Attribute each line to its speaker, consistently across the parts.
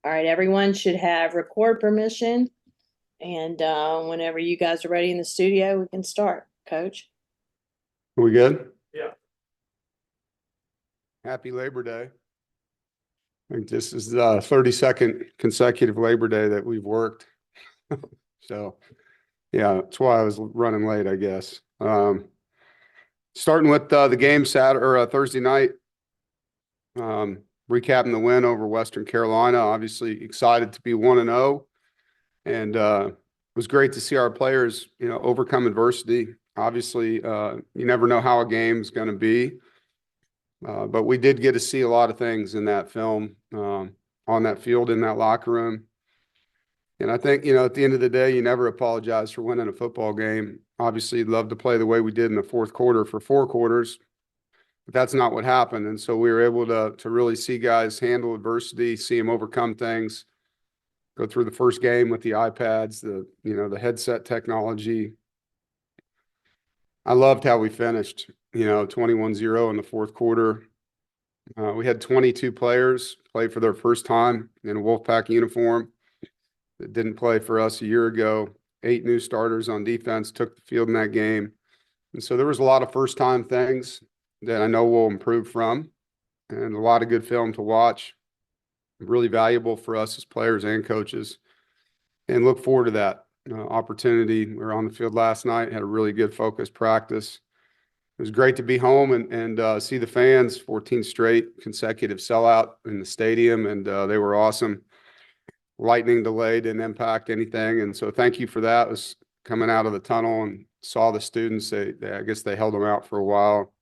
Speaker 1: All right, everyone should have record permission. And whenever you guys are ready in the studio, we can start. Coach.
Speaker 2: Are we good?
Speaker 3: Yeah.
Speaker 2: Happy Labor Day. I think this is the 32nd consecutive Labor Day that we've worked. So, yeah, that's why I was running late, I guess. Starting with the game Thursday night, recapping the win over Western Carolina. Obviously excited to be 1-0, and it was great to see our players, overcome adversity. Obviously, you never know how a game's going to be. But we did get to see a lot of things in that film, on that field, in that locker room. And I think, at the end of the day, you never apologize for winning a football game. Obviously, you'd love to play the way we did in the fourth quarter for 4 quarters, but that's not what happened. And so we were able to really see guys handle adversity, see them overcome things, go through the first game with the iPads, the headset technology. I loved how we finished, 21-0 in the fourth quarter. We had 22 players play for their first time in a Wolfpack uniform that didn't play for us a year ago. 8 new starters on defense took the field in that game. And so there was a lot of first-time things that I know we'll improve from, and a lot of good film to watch. Really valuable for us as players and coaches, and look forward to that opportunity. We were on the field last night, had a really good focused practice. It was great to be home and see the fans. 14 straight consecutive sellout in the stadium, and they were awesome. Lightning delay didn't impact anything, and so thank you for that. I was coming out of the tunnel and saw the students. I guess they held them out for a while,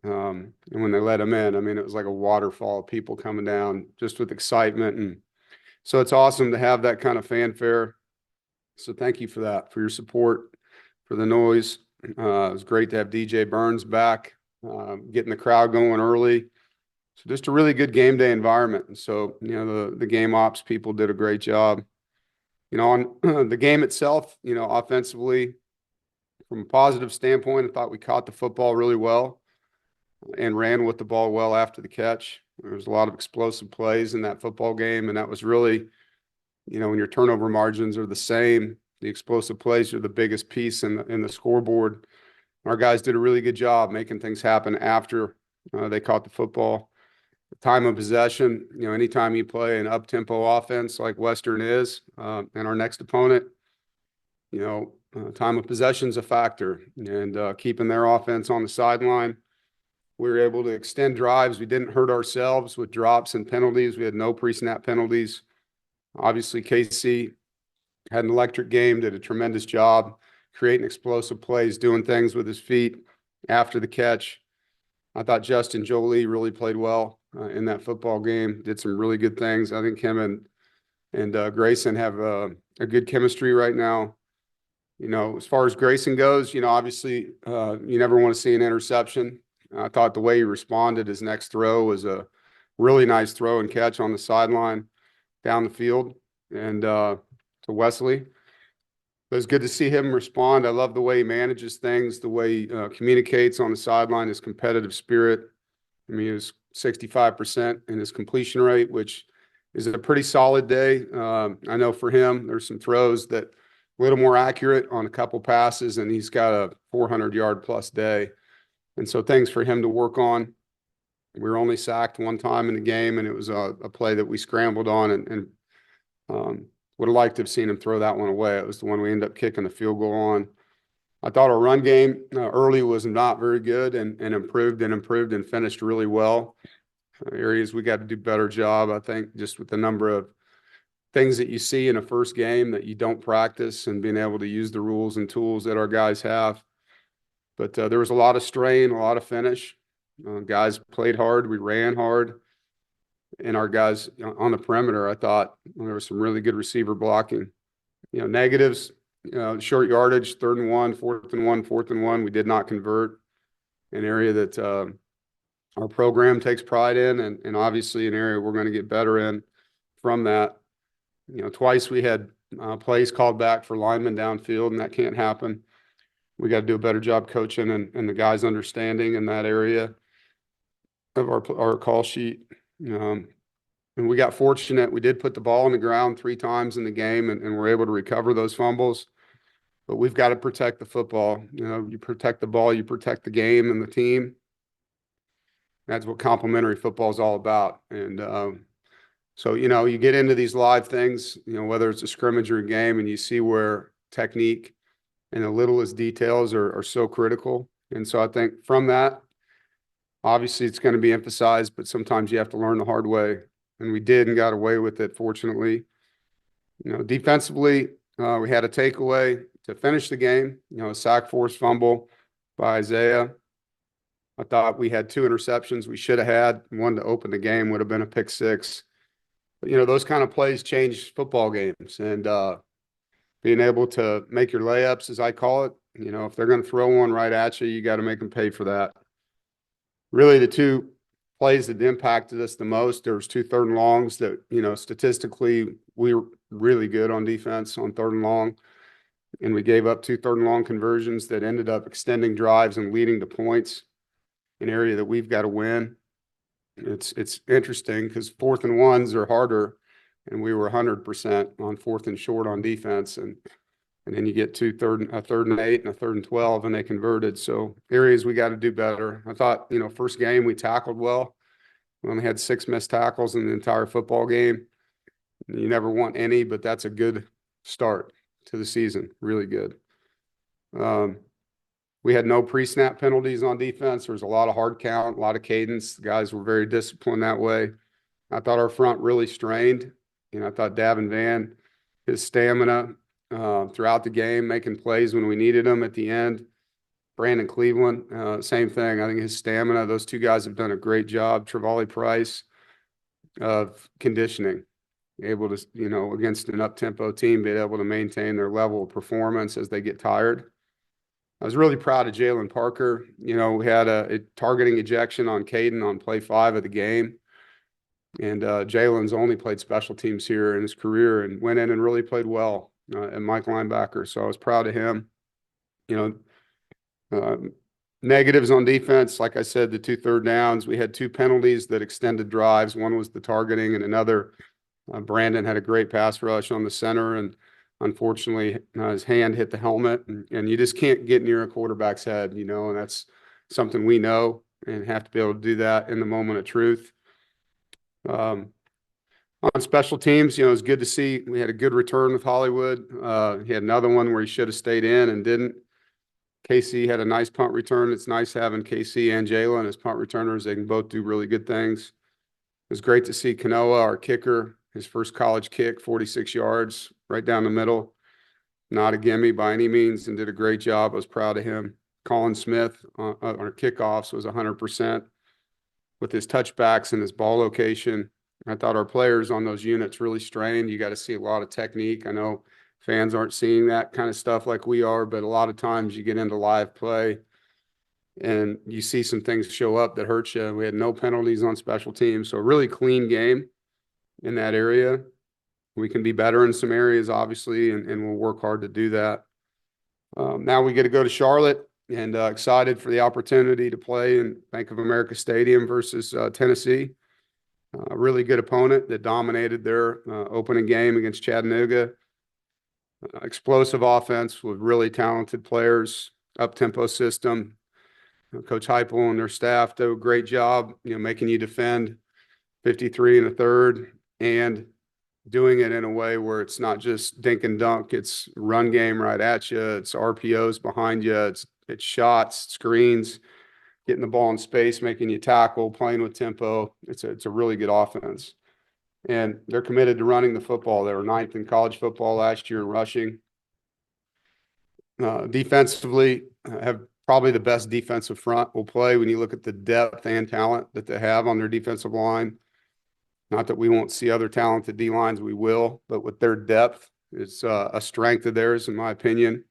Speaker 2: and when they let them in, I mean, it was like a waterfall of people coming down just with excitement. And so it's awesome to have that kind of fanfare. So thank you for that, for your support, for the noise. It was great to have DJ Burns back, getting the crowd going early. So just a really good game day environment. And so, the game ops people did a great job. On the game itself, offensively, from a positive standpoint, I thought we caught the football really well and ran with the ball well after the catch. There was a lot of explosive plays in that football game, and that was really, when your turnover margins are the same, the explosive plays are the biggest piece in the scoreboard. Our guys did a really good job making things happen after they caught the football. The time of possession, anytime you play an up-tempo offense like Western is, and our next opponent, time of possession is a factor, and keeping their offense on the sideline. We were able to extend drives. We didn't hurt ourselves with drops and penalties. We had no pre-snap penalties. Obviously, KC had an electric game, did a tremendous job creating explosive plays, doing things with his feet after the catch. I thought Justin Jolie really played well in that football game, did some really good things. I think him and Grayson have a good chemistry right now. As far as Grayson goes, obviously you never want to see an interception. I thought the way he responded, his next throw was a really nice throw and catch on the sideline down the field and to Wesley. It was good to see him respond. I love the way he manages things, the way he communicates on the sideline, his competitive spirit. I mean, he was 65% in his completion rate, which is a pretty solid day. I know for him, there's some throws that a little more accurate on a couple passes, and he's got a 400-yard plus day. And so things for him to work on. We were only sacked one time in the game, and it was a play that we scrambled on and would have liked to have seen him throw that one away. It was the one we ended up kicking the field goal on. I thought our run game early was not very good and improved and finished really well. Areas we got to do a better job, I think, just with the number of things that you see in a first game that you don't practice and being able to use the rules and tools that our guys have. But there was a lot of strain, a lot of finish. Guys played hard. We ran hard. And our guys on the perimeter, I thought there was some really good receiver blocking. Negatives, short yardage, 3rd and 1, 4th and 1, 4th and 1. We did not convert, an area that our program takes pride in, and obviously an area we're going to get better in from that. Twice we had plays called back for linemen downfield, and that can't happen. We got to do a better job coaching and the guys understanding in that area of our call sheet. And we got fortunate. We did put the ball on the ground 3 times in the game and were able to recover those fumbles. But we've got to protect the football. You know, you protect the ball, you protect the game and the team. That's what complementary football is all about. And so, you know, you get into these live things, you know, whether it's a scrimmage or a game, and you see where technique and the littlest details are so critical. And so I think from that, obviously it's going to be emphasized, but sometimes you have to learn the hard way. And we did and got away with it, fortunately. You know, defensively, we had a takeaway to finish the game, you know, a sack force fumble by Isaiah. I thought we had 2 interceptions we should have had. One to open the game would have been a pick 6. But, you know, those kind of plays change football games. And being able to make your layups, as I call it, you know, if they're going to throw one right at you, you got to make them pay for that. Really, the 2 plays that impacted us the most, there was 2 third and longs that, you know, statistically, we were really good on defense on third and long. And we gave up 2 third and long conversions that ended up extending drives and leading to points, an area that we've got to win. It's interesting because 4th and 1s are harder, and we were 100% on 4th and short on defense. And then you get a 3rd and 8 and a 3rd and 12, and they converted. So areas we got to do better. I thought, you know, first game we tackled well. We only had 6 missed tackles in the entire football game. You never want any, but that's a good start to the season. Really good. We had no pre-snap penalties on defense. There was a lot of hard count, a lot of cadence. The guys were very disciplined that way. I thought our front really strained. You know, I thought Davin Van, his stamina throughout the game, making plays when we needed them at the end. Brandon Cleveland, same thing. I think his stamina, those 2 guys have done a great job. Travali Price of conditioning, able to, you know, against an up-tempo team, be able to maintain their level of performance as they get tired. I was really proud of Jalen Parker. You know, we had a targeting ejection on Caden on play 5 of the game. And Jalen's only played special teams here in his career and went in and really played well at Mike linebacker. So I was proud of him. You know, negatives on defense, like I said, the 2 third downs. We had 2 penalties that extended drives. One was the targeting, and another, Brandon had a great pass rush on the center, and unfortunately, his hand hit the helmet, and you just can't get near a quarterback's head, you know, and that's something we know and have to be able to do that in the moment of truth. On special teams, you know, it was good to see. We had a good return with Hollywood. He had another one where he should have stayed in and didn't. KC had a nice punt return. It's nice having KC and Jalen as punt returners. They can both do really good things. It was great to see Kanoa, our kicker, his first college kick, 46 yards, right down the middle. Not a gimme by any means, and did a great job. I was proud of him. Colin Smith on our kickoffs was 100% with his touchbacks and his ball location. I thought our players on those units really strained. You got to see a lot of technique. I know fans aren't seeing that kind of stuff like we are, but a lot of times you get into live play and you see some things show up that hurt you. We had no penalties on special teams, so a really clean game in that area. We can be better in some areas, obviously, and we'll work hard to do that. Now we get to go to Charlotte, and excited for the opportunity to play in Bank of America Stadium versus Tennessee. A really good opponent that dominated their opening game against Chattanooga. Explosive offense with really talented players, up-tempo system. Coach Heupel and their staff do a great job, you know, making you defend 53 and a third and doing it in a way where it's not just dink and dunk. It's run game right at you. It's RPOs behind you. It's shots, screens, getting the ball in space, making you tackle, playing with tempo. It's a really good offense. And they're committed to running the football. They were 9th in college football last year in rushing. Defensively, have probably the best defensive front will play when you look at the depth and talent that they have on their defensive line. Not that we won't see other talented D-lines, we will, but with their depth, it's a strength of theirs, in my opinion.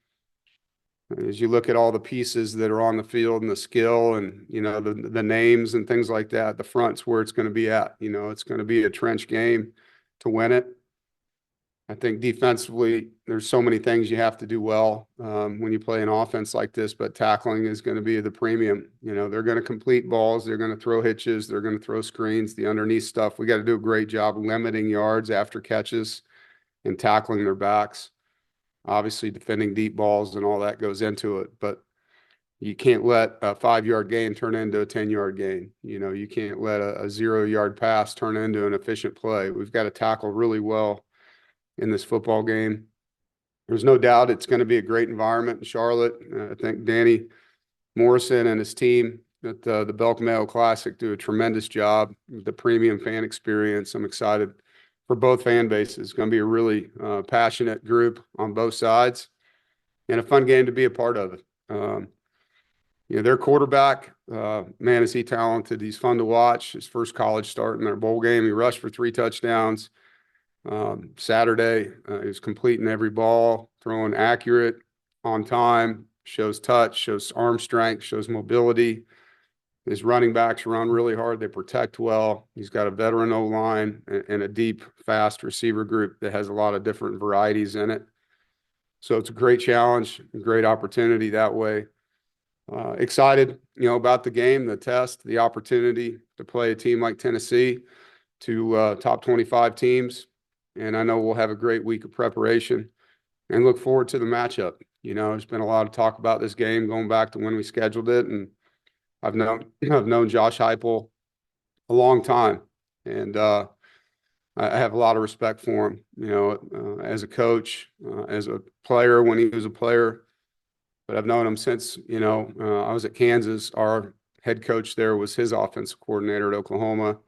Speaker 2: As you look at all the pieces that are on the field and the skill and, you know, the names and things like that, the front's where it's going to be at. You know, it's going to be a trench game to win it. I think defensively, there's so many things you have to do well when you play an offense like this, but tackling is going to be the premium. You know, they're going to complete balls, they're going to throw hitches, they're going to throw screens, the underneath stuff. We got to do a great job limiting yards after catches and tackling their backs. Obviously, defending deep balls and all that goes into it, but you can't let a 5-yard gain turn into a 10-yard gain. You know, you can't let a 0-yard pass turn into an efficient play. We've got to tackle really well in this football game. There's no doubt it's going to be a great environment in Charlotte. I think Danny Morrison and his team at the Belk Mayo Classic do a tremendous job with the premium fan experience. I'm excited for both fan bases. It's going to be a really passionate group on both sides and a fun game to be a part of it. You know, their quarterback, man, is he talented. He's fun to watch. His first college start in their bowl game. He rushed for 3 touchdowns. Saturday, he was completing every ball, throwing accurate, on time, shows touch, shows arm strength, shows mobility. His running backs run really hard. They protect well. He's got a veteran O-line and a deep, fast receiver group that has a lot of different varieties in it. So it's a great challenge, a great opportunity that way. Excited, you know, about the game, the test, the opportunity to play a team like Tennessee, to top 25 teams. And I know we'll have a great week of preparation and look forward to the matchup. You know, there's been a lot of talk about this game going back to when we scheduled it. And I've known Josh Heupel a long time. And I have a lot of respect for him, you know, as a coach, as a player when he was a player. But I've known him since, you know, I was at Kansas. Our head coach there was his offensive coordinator at Oklahoma.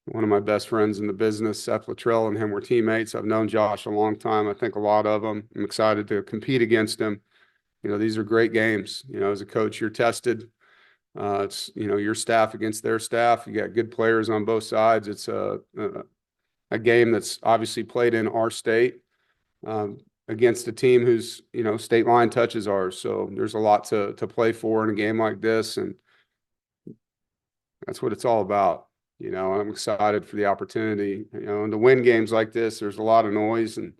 Speaker 2: One of my best friends in the business, Seth Luttrell, and him were teammates. I've known Josh a long time. I think a lot of them. I'm excited to compete against him. You know, these are great games. You know, as a coach, you're tested. It's, you know, your staff against their staff. You got good players on both sides. It's a game that's obviously played in our state against a team whose, you know, state line touches ours. So there's a lot to play for in a game like this, and that's what it's all about. You know, I'm excited for the opportunity, you know, and to win games like this, there's a lot of noise, and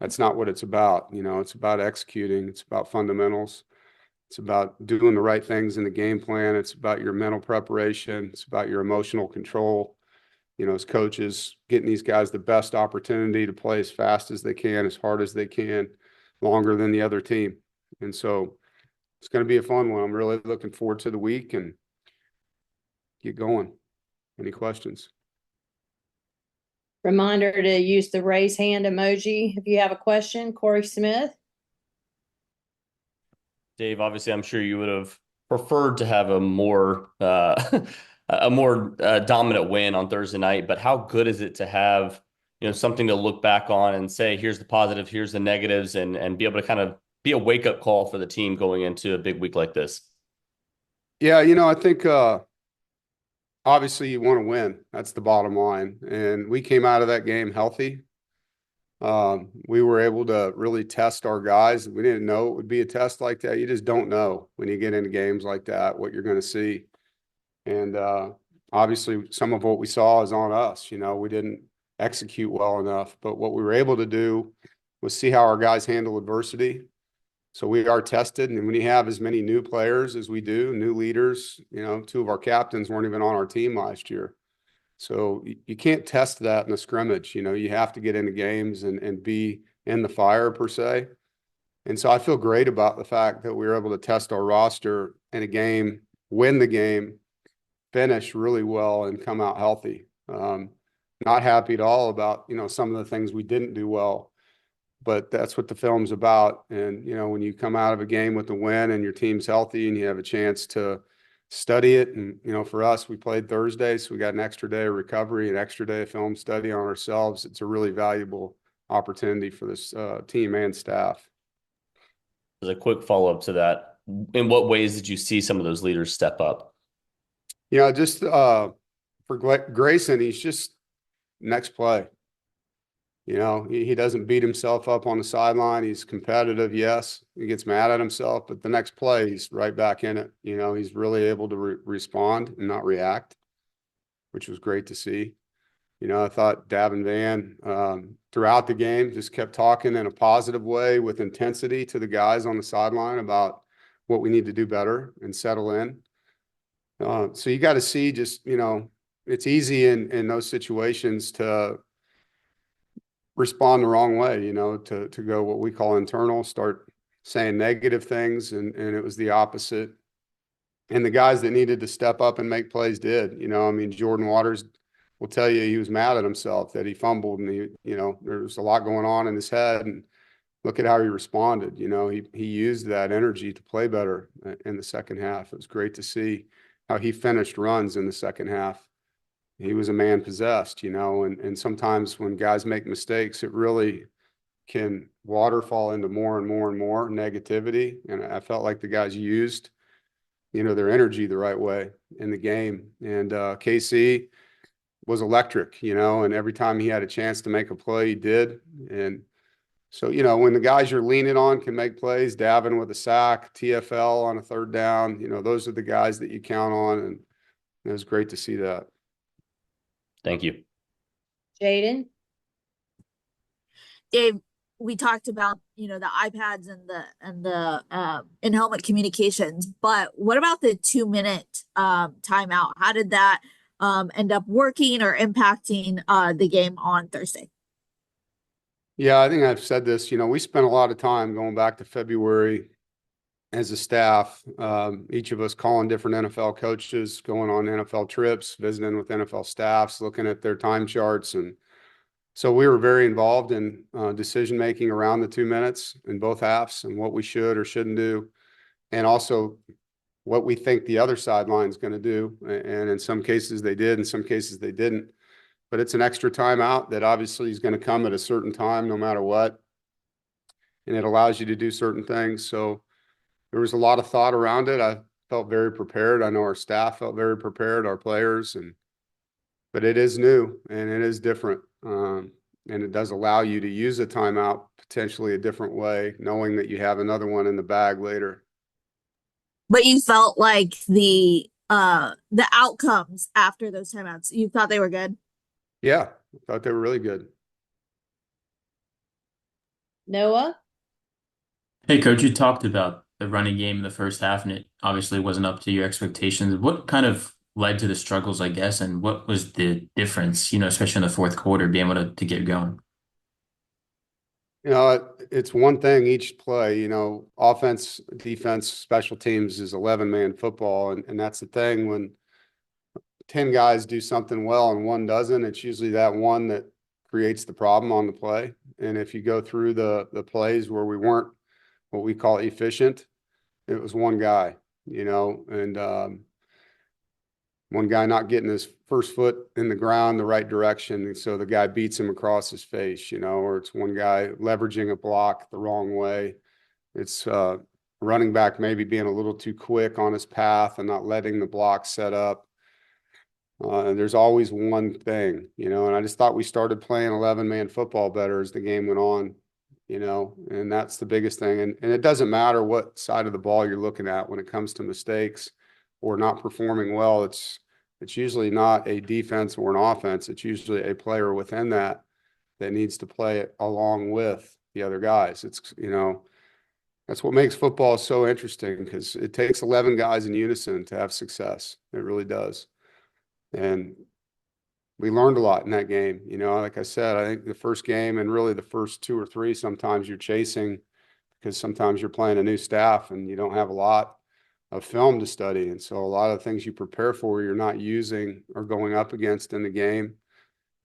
Speaker 2: that's not what it's about. You know, it's about executing. It's about fundamentals. It's about doing the right things in the game plan. It's about your mental preparation. It's about your emotional control. You know, as coaches, getting these guys the best opportunity to play as fast as they can, as hard as they can, longer than the other team. And so it's going to be a fun one. I'm really looking forward to the week and get going. Any questions?
Speaker 1: Reminder to use the raise hand emoji if you have a question. Corey Smith.
Speaker 3: Dave, obviously, I'm sure you would have preferred to have a more dominant win on Thursday night. But how good is it to have, you know, something to look back on and say, here's the positive, here's the negatives, and be able to kind of be a wake up call for the team going into a big week like this?
Speaker 2: Yeah, you know, I think obviously you want to win. That's the bottom line. And we came out of that game healthy. We were able to really test our guys. We didn't know it would be a test like that. You just don't know when you get into games like that what you're going to see. And obviously some of what we saw is on us. You know, we didn't execute well enough. But what we were able to do was see how our guys handle adversity. So we are tested, and when you have as many new players as we do, new leaders, you know, 2 of our captains weren't even on our team last year. So you can't test that in a scrimmage. You know, you have to get into games and be in the fire per se. And so I feel great about the fact that we were able to test our roster in a game, win the game, finish really well, and come out healthy. Not happy at all about, you know, some of the things we didn't do well. But that's what the film's about. And, you know, when you come out of a game with a win and your team's healthy and you have a chance to study it. And, you know, for us, we played Thursday, so we got an extra day of recovery, an extra day of film study on ourselves. It's a really valuable opportunity for this team and staff.
Speaker 3: As a quick follow-up to that, in what ways did you see some of those leaders step up?
Speaker 2: You know, just for Grayson, he's just next play. You know, he doesn't beat himself up on the sideline. He's competitive, yes. He gets mad at himself, but the next play, he's right back in it. You know, he's really able to respond and not react, which was great to see. You know, I thought Davin Van throughout the game just kept talking in a positive way with intensity to the guys on the sideline about what we need to do better and settle in. So you got to see just, you know, it's easy in those situations to respond the wrong way, you know, to go what we call internal, start saying negative things, and it was the opposite. And the guys that needed to step up and make plays did. You know, I mean, Jordan Waters will tell you he was mad at himself that he fumbled, and he, you know, there was a lot going on in his head, and look at how he responded. You know, he used that energy to play better in the second half. It was great to see how he finished runs in the second half. He was a man possessed, you know, and sometimes when guys make mistakes, it really can waterfall into more and more and more negativity. And I felt like the guys used, you know, their energy the right way in the game. And KC was electric, you know, and every time he had a chance to make a play, he did. And so, you know, when the guys you're leaning on can make plays, Davin with a sack, TFL on a third down, you know, those are the guys that you count on. And it was great to see that.
Speaker 3: Thank you.
Speaker 1: Jaden?
Speaker 4: Dave, we talked about, you know, the iPads and the in-helmet communications, but what about the 2-minute timeout? How did that end up working or impacting the game on Thursday?
Speaker 2: Yeah, I think I've said this, you know, we spent a lot of time going back to February as a staff, each of us calling different NFL coaches, going on NFL trips, visiting with NFL staffs, looking at their time charts. And so we were very involved in decision-making around the 2 minutes in both halves and what we should or shouldn't do. And also what we think the other sideline is going to do. And in some cases they did, in some cases they didn't. But it's an extra timeout that obviously is going to come at a certain time, no matter what. And it allows you to do certain things. So there was a lot of thought around it. I felt very prepared. I know our staff felt very prepared, our players, but it is new and it is different. And it does allow you to use a timeout potentially a different way, knowing that you have another one in the bag later.
Speaker 4: But you felt like the outcomes after those timeouts, you thought they were good?
Speaker 2: Yeah, I thought they were really good.
Speaker 1: Noah?
Speaker 5: Hey, Coach, you talked about the running game in the first half, and it obviously wasn't up to your expectations. What kind of led to the struggles, I guess, and what was the difference, you know, especially in the fourth quarter, being able to get going?
Speaker 2: You know, it's one thing each play, you know, offense, defense, special teams is 11-man football. And that's the thing when 10 guys do something well and one doesn't, it's usually that one that creates the problem on the play. And if you go through the plays where we weren't what we call efficient, it was one guy, you know, and one guy not getting his first foot in the ground the right direction. And so the guy beats him across his face, you know, or it's one guy leveraging a block the wrong way. It's running back maybe being a little too quick on his path and not letting the block set up. And there's always one thing, you know, and I just thought we started playing 11-man football better as the game went on, you know, and that's the biggest thing. And it doesn't matter what side of the ball you're looking at when it comes to mistakes or not performing well. It's usually not a defense or an offense. It's usually a player within that needs to play it along with the other guys. It's, you know, that's what makes football so interesting because it takes 11 guys in unison to have success. It really does. And we learned a lot in that game. You know, like I said, I think the first game and really the first 2 or 3, sometimes you're chasing because sometimes you're playing a new staff and you don't have a lot of film to study. And so a lot of things you prepare for, you're not using or going up against in the game.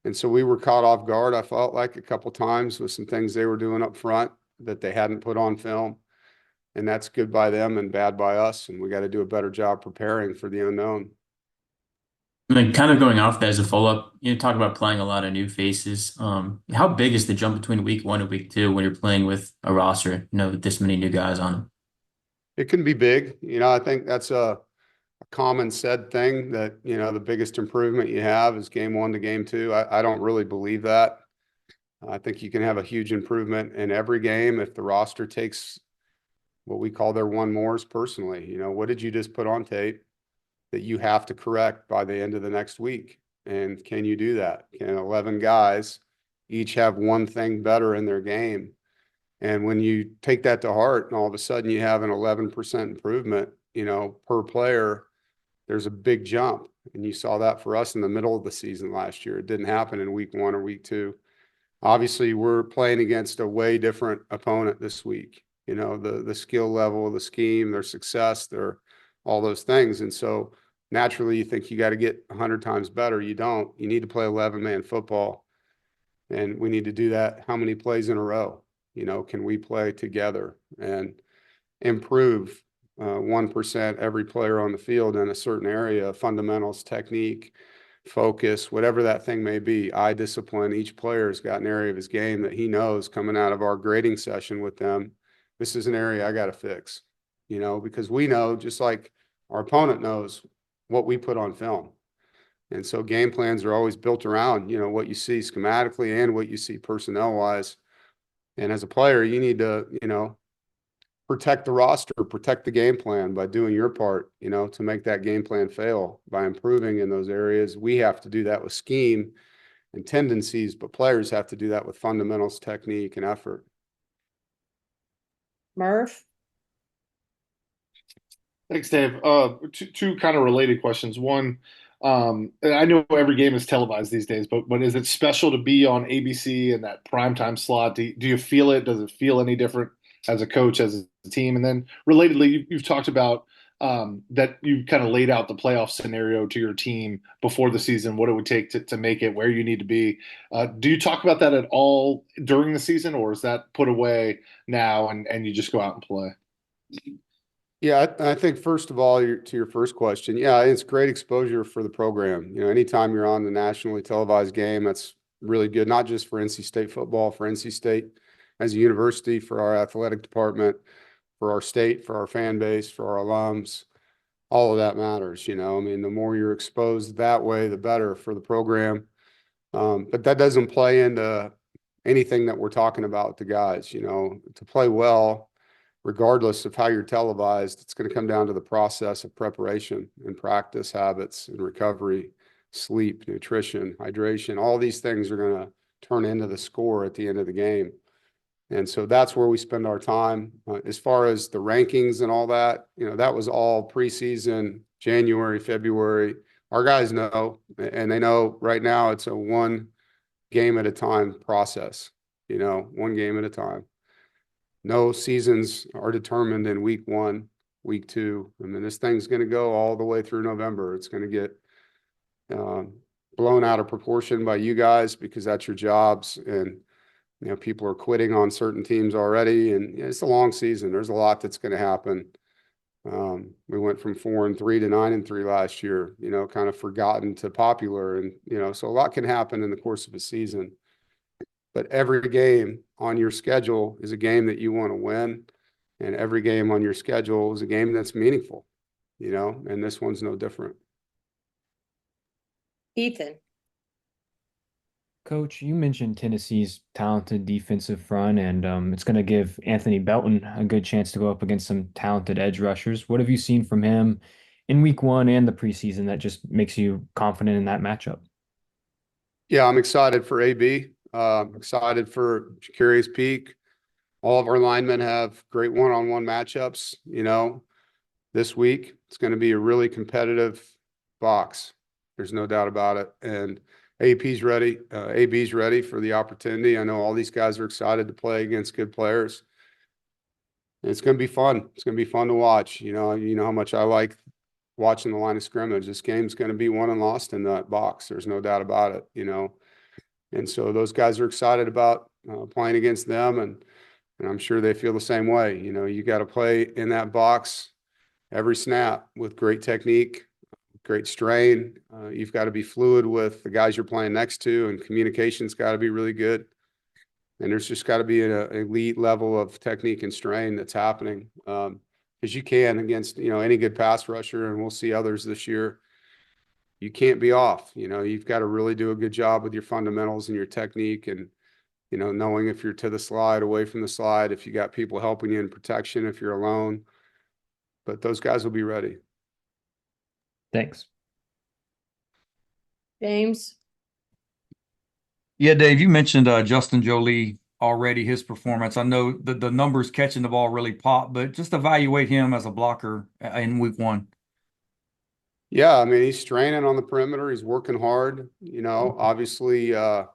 Speaker 2: And so we were caught off guard, I felt like a couple times with some things they were doing up front that they hadn't put on film. And that's good by them and bad by us. And we got to do a better job preparing for the unknown.
Speaker 5: And then kind of going off that as a follow-up, you talk about playing a lot of new faces. How big is the jump between week 1 and week 2 when you're playing with a roster, you know, with this many new guys on it?
Speaker 2: It can be big. You know, I think that's a common said thing that, you know, the biggest improvement you have is game 1 to game 2. I don't really believe that. I think you can have a huge improvement in every game if the roster takes what we call their one mores personally. You know, what did you just put on tape that you have to correct by the end of the next week? And can you do that? Can 11 guys each have one thing better in their game? And when you take that to heart and all of a sudden you have an 11% improvement, per player, there's a big jump. And you saw that for us in the middle of the season last year. It didn't happen in week 1 or week 2. Obviously, we're playing against a way different opponent this week. The skill level, the scheme, their success, their all those things. And so naturally, you think you got to get 100 times better. You don't. You need to play 11-man football. And we need to do that how many plays in a row? Can we play together and improve 1% every player on the field in a certain area, fundamentals, technique, focus, whatever that thing may be, eye discipline. Each player's got an area of his game that he knows coming out of our grading session with them. This is an area I got to fix, because we know, just like our opponent knows, what we put on film. And so game plans are always built around, what you see schematically and what you see personnel wise. And as a player, you need to, protect the roster, protect the game plan by doing your part, to make that game plan fail by improving in those areas. We have to do that with scheme and tendencies, but players have to do that with fundamentals, technique, and effort.
Speaker 1: Murph?
Speaker 6: Thanks, Dave. Two kind of related questions. One, and I know every game is televised these days, but is it special to be on ABC in that primetime slot? Do you feel it? Does it feel any different as a coach, as a team? And then relatedly, you've talked about that you kind of laid out the playoff scenario to your team before the season, what it would take to make it where you need to be. Do you talk about that at all during the season, or is that put away now and you just go out and play?
Speaker 2: Yeah, I think first of all, to your first question, yeah, it's great exposure for the program. Anytime you're on the nationally televised game, that's really good, not just for NC State football, for NC State as a university, for our athletic department, for our state, for our fan base, for our alums. All of that matters, the more you're exposed that way, the better for the program. But that doesn't play into anything that we're talking about with the guys. To play well, regardless of how you're televised, it's going to come down to the process of preparation and practice habits and recovery, sleep, nutrition, hydration. All these things are going to turn into the score at the end of the game. And so that's where we spend our time. As far as the rankings and all that, that was all preseason, January, February. Our guys know, and they know right now it's a one game at a time process, one game at a time. No seasons are determined in week 1, week 2. This thing's going to go all the way through November. It's going to get blown out of proportion by you guys because that's your jobs. And, people are quitting on certain teams already. And it's a long season. There's a lot that's going to happen. We went from 4-3 to 9-3 last year, kind of forgotten to popular. And, so a lot can happen in the course of a season. But every game on your schedule is a game that you want to win. And every game on your schedule is a game that's meaningful, and this one's no different.
Speaker 1: Ethan?
Speaker 7: Coach, you mentioned Tennessee's talented defensive front, and it's going to give Anthony Belton a good chance to go up against some talented edge rushers. What have you seen from him in week 1 and the preseason that just makes you confident in that matchup?
Speaker 2: Yeah, I'm excited for AB. Excited for Curious Peak. All of our linemen have great one-on-one matchups. This week it's going to be a really competitive box. There's no doubt about it. And AB's ready for the opportunity. I know all these guys are excited to play against good players. And it's going to be fun. It's going to be fun to watch. You know how much I like watching the line of scrimmage. This game's going to be won and lost in that box. There's no doubt about it. And so those guys are excited about playing against them, and I'm sure they feel the same way. You got to play in that box every snap with great technique, great strain. You've got to be fluid with the guys you're playing next to, and communication's got to be really good. And there's just got to be an elite level of technique and strain that's happening, because you can against any good pass rusher, and we'll see others this year. You can't be off. You've got to really do a good job with your fundamentals and your technique, and knowing if you're to the slide, away from the slide, if you got people helping you in protection, if you're alone. But those guys will be ready.
Speaker 7: Thanks.
Speaker 1: James?
Speaker 8: Yeah, Dave, you mentioned Justin Jolie already, his performance. I know the numbers catching the ball really pop, but just evaluate him as a blocker in week one.
Speaker 2: Yeah, I mean, he's straining on the perimeter. He's working hard. Obviously, you're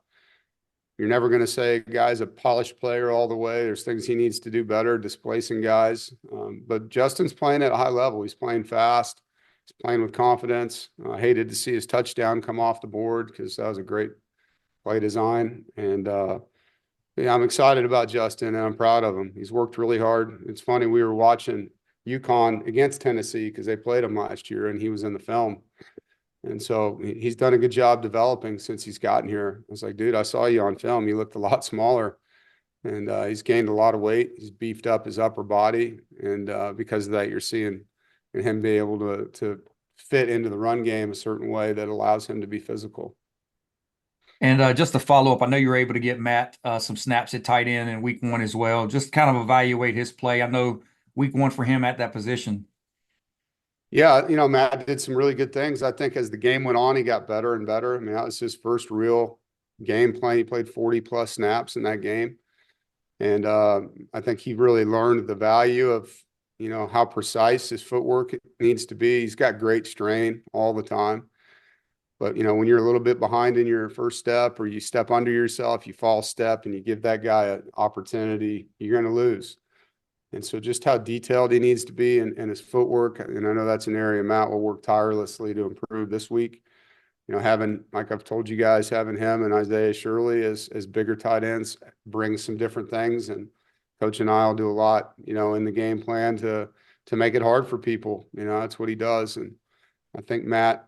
Speaker 2: never going to say a guy's a polished player all the way. There's things he needs to do better, displacing guys. But Justin's playing at a high level. He's playing fast. He's playing with confidence. I hated to see his touchdown come off the board because that was a great play design. And yeah, I'm excited about Justin, and I'm proud of him. He's worked really hard. It's funny, we were watching UConn against Tennessee because they played him last year, and he was in the film. And so he's done a good job developing since he's gotten here. I was like, dude, I saw you on film. You looked a lot smaller, and he's gained a lot of weight. He's beefed up his upper body, and because of that, you're seeing him be able to fit into the run game a certain way that allows him to be physical.
Speaker 8: And just to follow up, I know you were able to get Matt some snaps at tight end in week one as well. Just kind of evaluate his play. I know week one for him at that position.
Speaker 2: Yeah, Matt did some really good things. I think as the game went on, he got better and better. I mean, that was his first real game play. He played 40+ snaps in that game. And I think he really learned the value of, how precise his footwork needs to be. He's got great strain all the time. But, when you're a little bit behind in your first step or you step under yourself, you false step and you give that guy an opportunity, you're going to lose. And so just how detailed he needs to be in his footwork. And I know that's an area Matt will work tirelessly to improve this week. Having, like I've told you guys, having him and Isaiah Shirley as bigger tight ends brings some different things. And Coach and I will do a lot, in the game plan to make it hard for people. That's what he does. And I think Matt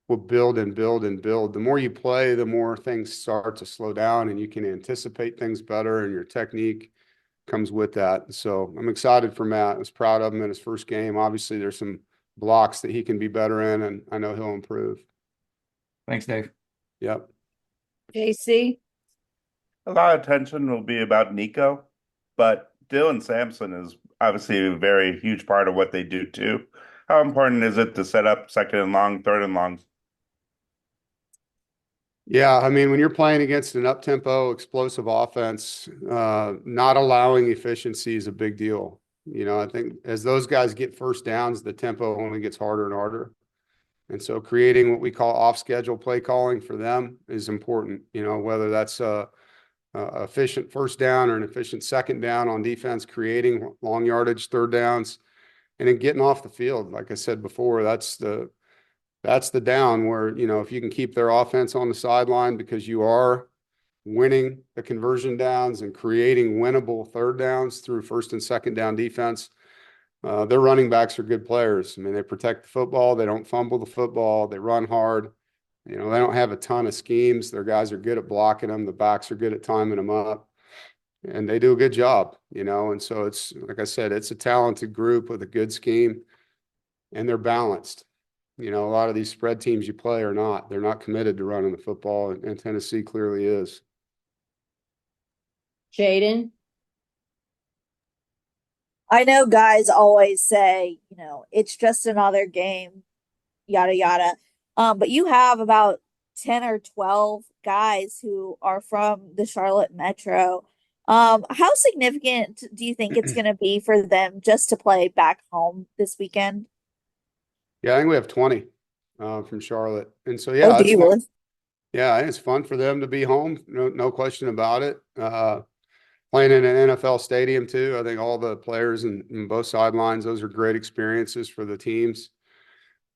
Speaker 2: will build and build and build. The more you play, the more things start to slow down and you can anticipate things better, and your technique comes with that. So I'm excited for Matt. I was proud of him in his first game. Obviously, there's some blocks that he can be better in, and I know he'll improve.
Speaker 8: Thanks, Dave.
Speaker 2: Yep.
Speaker 1: JC?
Speaker 9: A lot of attention will be about Nico, but Dylan Sampson is obviously a very huge part of what they do too. How important is it to set up second and long, third and longs?
Speaker 2: Yeah, I mean, when you're playing against an up-tempo, explosive offense, not allowing efficiency is a big deal. I think as those guys get first downs, the tempo only gets harder and harder. And so creating what we call off-schedule play calling for them is important, whether that's a efficient first down or an efficient second down on defense, creating long yardage third downs, and then getting off the field. Like I said before, that's the down where, if you can keep their offense on the sideline because you are winning the conversion downs and creating winnable third downs through first and second down defense, their running backs are good players. I mean, they protect the football. They don't fumble the football. They run hard. They don't have a ton of schemes. Their guys are good at blocking them. The backs are good at timing them up. And they do a good job, and so it's, like I said, it's a talented group with a good scheme, and they're balanced. A lot of these spread teams you play are not. They're not committed to running the football, and Tennessee clearly is.
Speaker 1: Jaden?
Speaker 4: I know guys always say, it's just another game, yada, yada. But you have about 10 or 12 guys who are from the Charlotte Metro. How significant do you think it's going to be for them just to play back home this weekend?
Speaker 2: Yeah, I think we have 20 from Charlotte. And so, yeah,
Speaker 4: Oh, do you really?
Speaker 2: Yeah, I think it's fun for them to be home. No question about it. Playing in an NFL stadium too. I think all the players in both sidelines, those are great experiences for the teams.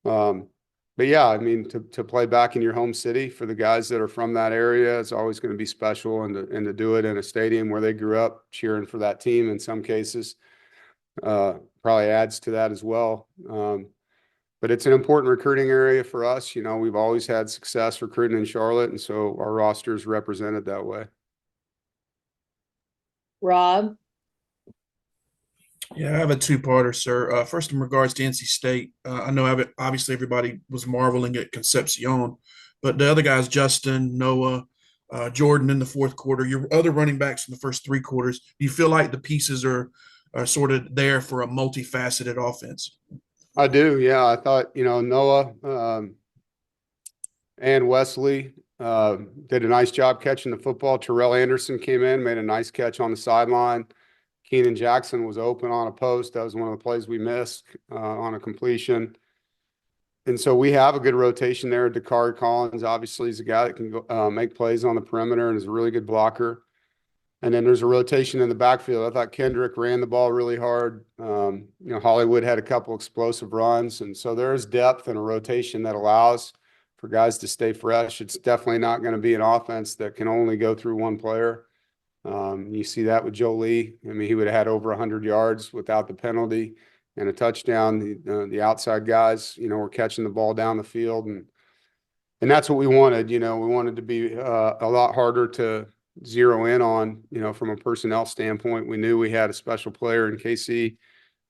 Speaker 2: But yeah, I mean, to play back in your home city for the guys that are from that area, it's always going to be special, and to do it in a stadium where they grew up cheering for that team in some cases, probably adds to that as well. But it's an important recruiting area for us. We've always had success recruiting in Charlotte, and so our roster is represented that way.
Speaker 1: Rob?
Speaker 10: Yeah, I have a two-parter, sir. First, in regards to NC State, I know obviously everybody was marveling at Concepcion, but the other guys, Justin, Noah, Jordan in the fourth quarter, your other running backs in the first three quarters, do you feel like the pieces are sort of there for a multifaceted offense?
Speaker 2: I do, yeah. I thought, Noah, and Wesley did a nice job catching the football. Terrell Anderson came in, made a nice catch on the sideline. Keenan Jackson was open on a post. That was one of the plays we missed on a completion. And so we have a good rotation there. Dakari Collins, obviously, is a guy that can go, make plays on the perimeter and is a really good blocker. And then there's a rotation in the backfield. I thought Kendrick ran the ball really hard. Hollywood had a couple explosive runs. And so there is depth and a rotation that allows for guys to stay fresh. It's definitely not going to be an offense that can only go through one player. You see that with Jolie. I mean, he would have had over 100 yards without the penalty and a touchdown. The outside guys, were catching the ball down the field. And that's what we wanted. We wanted to be a lot harder to zero in on, from a personnel standpoint. We knew we had a special player in KC,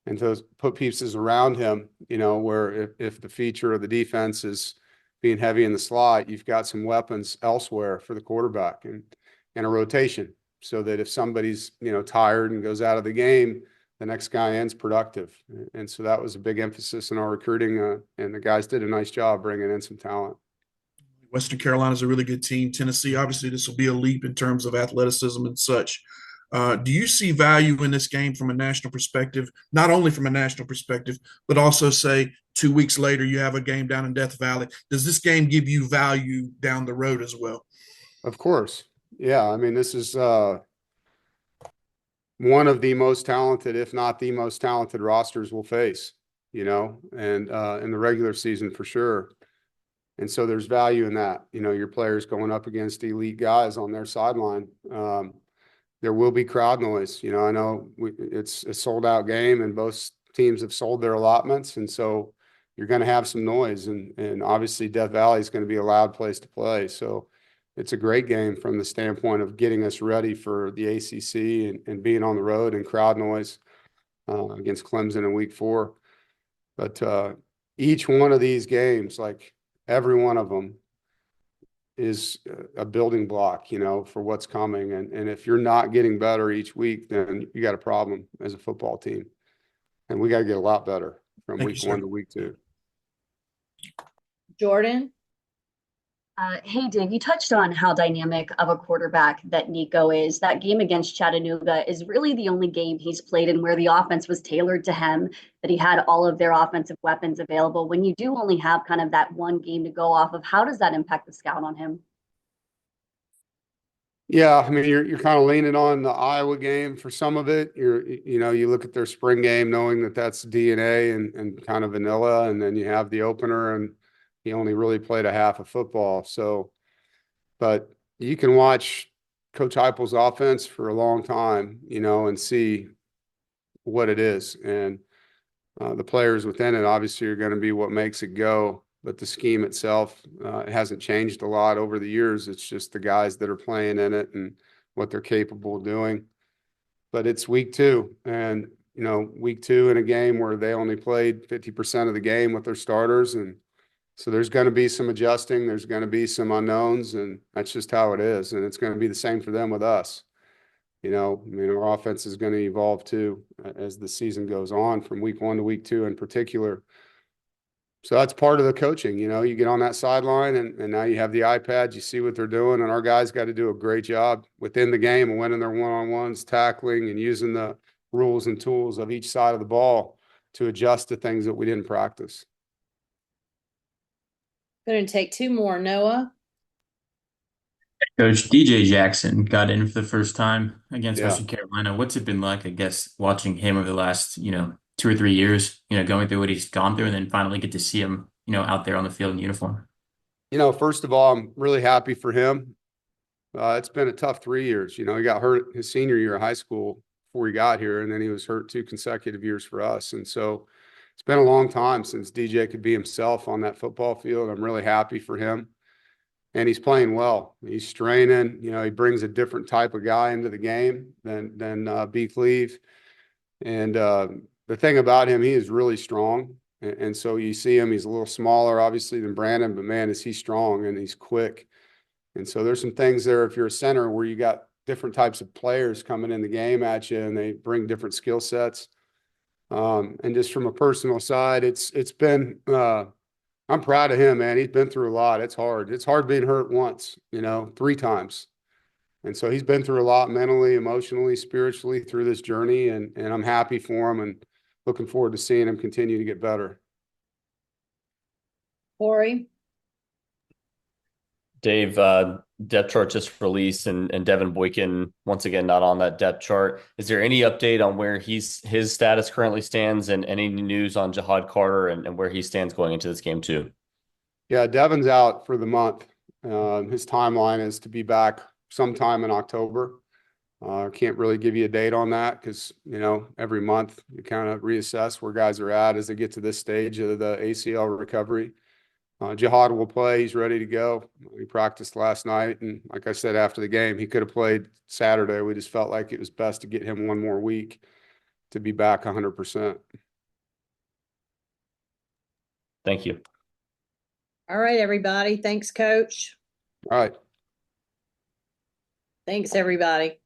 Speaker 2: and to put pieces around him, where if the feature of the defense is being heavy in the slot, you've got some weapons elsewhere for the quarterback and a rotation, so that if somebody's, tired and goes out of the game, the next guy ends productive. And so that was a big emphasis in our recruiting, and the guys did a nice job bringing in some talent.
Speaker 10: Western Carolina is a really good team. Tennessee, obviously, this will be a leap in terms of athleticism and such. Do you see value in this game from a national perspective, not only from a national perspective, but also, say, 2 weeks later, you have a game down in Death Valley? Does this game give you value down the road as well?
Speaker 2: Of course. Yeah. I mean, this is one of the most talented, if not the most talented rosters we'll face, and in the regular season for sure. And so there's value in that, your players going up against elite guys on their sideline. There will be crowd noise. I know it's a sold out game and both teams have sold their allotments. And so you're going to have some noise, and obviously Death Valley is going to be a loud place to play. So it's a great game from the standpoint of getting us ready for the ACC and being on the road and crowd noise against Clemson in week 4. But each one of these games, like every one of them, is a building block, for what's coming. And if you're not getting better each week, then you got a problem as a football team. And we got to get a lot better from week 1 to week 2.
Speaker 1: Jordan?
Speaker 11: Hey, Dave, you touched on how dynamic of a quarterback that Nico is. That game against Chattanooga is really the only game he's played in where the offense was tailored to him, that he had all of their offensive weapons available. When you do only have kind of that one game to go off of, how does that impact the scout on him?
Speaker 2: Yeah, I mean, you're kind of leaning on the Iowa game for some of it. You look at their spring game knowing that that's DNA and kind of vanilla, and then you have the opener, and he only really played a half of football. So, but you can watch Coach Heupel's offense for a long time, and see what it is. And the players within it obviously are going to be what makes it go. But the scheme itself it hasn't changed a lot over the years. It's just the guys that are playing in it and what they're capable of doing. But it's week 2, and week 2 in a game where they only played 50% of the game with their starters, and so there's going to be some adjusting. There's going to be some unknowns, and that's just how it is. And it's going to be the same for them with us. Our offense is going to evolve too as the season goes on, from week 1 to week 2 in particular. So that's part of the coaching. You get on that sideline, and now you have the iPads. You see what they're doing, and our guys got to do a great job within the game and winning their one-on-ones, tackling, and using the rules and tools of each side of the ball to adjust to things that we didn't practice.
Speaker 1: Going to take 2 more. Noah?
Speaker 5: Coach, DJ Jackson got in for the first time against
Speaker 2: Yeah.
Speaker 5: Western Carolina. What's it been like, I guess, watching him over the last, 2 or 3 years, going through what he's gone through, and then finally get to see him, out there on the field in uniform?
Speaker 2: First of all, I'm really happy for him. It's been a tough 3 years. He got hurt his senior year of high school before he got here, and then he was hurt 2 consecutive years for us. And so it's been a long time since DJ could be himself on that football field. I'm really happy for him. And he's playing well. He's straining. He brings a different type of guy into the game than B. Cleve. And the thing about him, he is really strong. And so you see him, he's a little smaller, obviously, than Brandon, but man, is he strong and he's quick. And so there's some things there, if you're a center, where you got different types of players coming in the game at you, and they bring different skill sets. And just from a personal side, it's been I'm proud of him, man. He's been through a lot. It's hard. It's hard being hurt once, 3 times. And so he's been through a lot mentally, emotionally, spiritually through this journey. And I'm happy for him and looking forward to seeing him continue to get better.
Speaker 1: Corey?
Speaker 3: Dave, depth chart just released, and Devin Boykin once again not on that depth chart. Is there any update on where his status currently stands, and any news on Jihad Carter and where he stands going into this game too?
Speaker 2: Yeah, Devin's out for the month. His timeline is to be back sometime in October. Can't really give you a date on that because, every month you kind of reassess where guys are at as they get to this stage of the ACL recovery. Jihad will play. He's ready to go. He practiced last night. And like I said, after the game, he could have played Saturday. We just felt like it was best to get him one more week to be back 100%.
Speaker 3: Thank you.
Speaker 1: All right, everybody. Thanks, Coach.
Speaker 2: All right.
Speaker 1: Thanks, everybody.